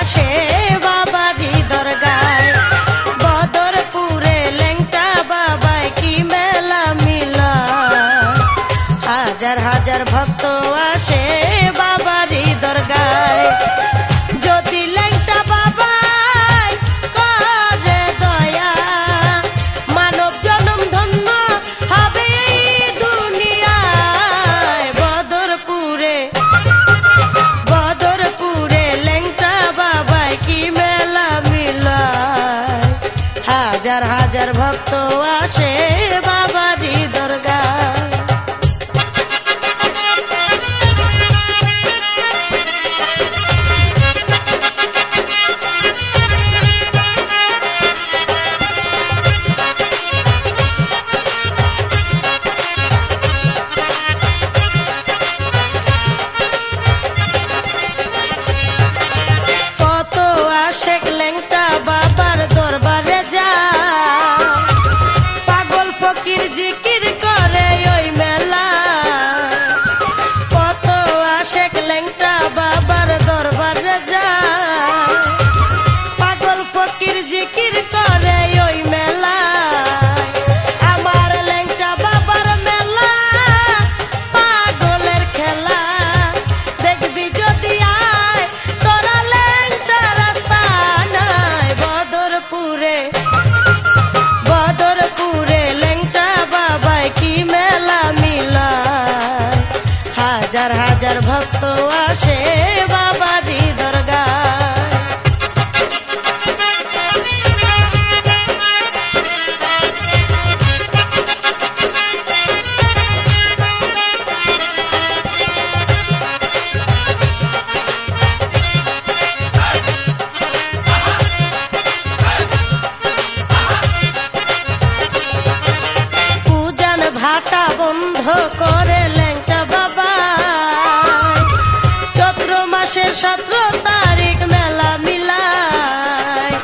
আসে বাবারি দরগায়। বদরপুরে লেংটা বাবায় কি মেলা মিলা, হাজার হাজার ভক্ত আসে বাবারি দরগায়। যদি লেংটা বাবায় করে দয়া, মানব জনম ধন্য হবে এই দুনিয়ায়। বদরপুরে লেংটা বাবায় কি মেলা মিলায়, হাজার হাজার ভক্ত আসে বাবারি দরগায়। আশেক লেংটা বাবার দরবারে যায়, পাগল ফকির জিকির করে ওই মেলা। কত আশেক লেংটা বাবার দরবারে যায়, পাগল ফকির জিকির করে ওই মেলা। আমার লেংটা বাবার মেলা পাগলের খেলা, দেখবি যদি আয় তোরা লেংটা রাস্তা নাই। বদরপুরে লেংটা বাবায় কি মেলা মিলায়, হাজার হাজার ভক্ত আসে বাবারি দরগায়। ভাটা বন্ধ করে লেংটা বাবা, চৈত্র মাসের 17 তারিখ মেলা মিলায়।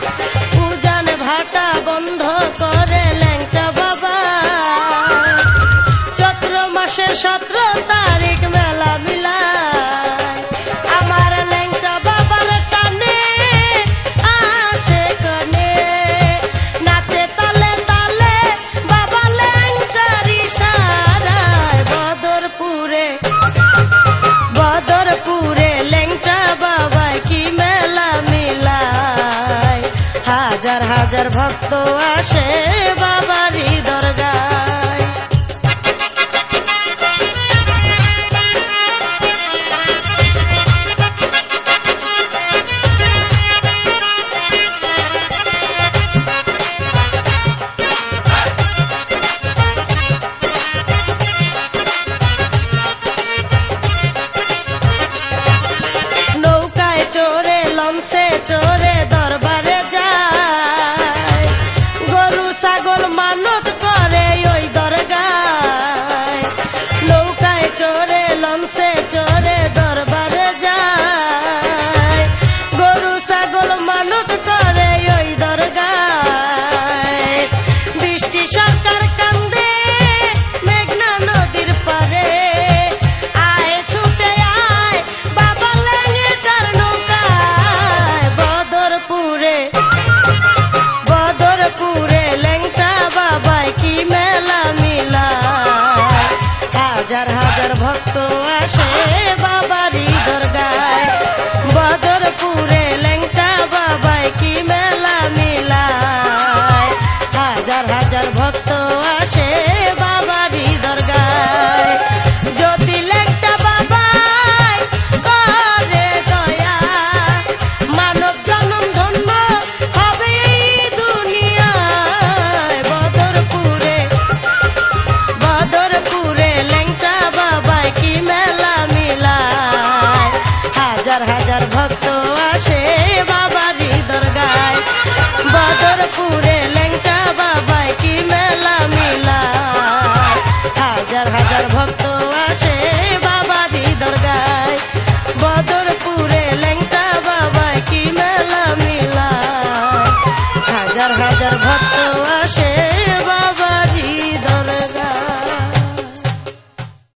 পূজান ভাটা বন্ধ করে লেংটা বাবা, চৈত্র মাসের 17 তারিখ মেলা মিলায়। আমার লেংটা বাবার টানে আসে কনে, নাচে তালে তালে বাবা লেংটার ইশারায়। বদরপুরে লেংটা বাবায় কি মেলা মিলায়, হাজার হাজার ভক্ত আসে বাবারি দরগায়। নৌকায় চড়ে লঞ্চে চড়ে দরবারে যায়, গরু ছাগল মানত করে ওই দরগায়। নৌকায় চড়ে লঞ্চে চড়ে দরবারে যায়, গরু ছাগল মানত করে ওই দরগায়। বৃষ্টি সরকার কান্দে মেঘনা নদীর পারে, আয় ছুটে আয় বাবা লেংটার নৌকায়। বদরপুরে লেংটা বাবায় কি মেলা মিলায়, হাজার হাজার ভক্ত আসে বাবারি দরগায়। বদরপুরে লেংটা বাবায় কি মেলা মিলায়, হাজার হাজার ভক্ত আসে বাবারি দরগায়। যদি লেংটা বাবায় করে দয়া, মানব জনম ধন্য হবে এই দুনিয়ায়। বদরপুরে লেংটা বাবায় কি মেলা মিলায়, হাজার হাজার ভক্ত আসে বাবারি দরগায়। বদরপুরে লেংটা বাবায় কি মেলা মিলায়, হাজার হাজার ভক্ত আসে বাবারি দরগায়। বদরপুরে লেংটা বাবায় কি মেলা মিলায়, হাজার হাজার ভক্ত আসে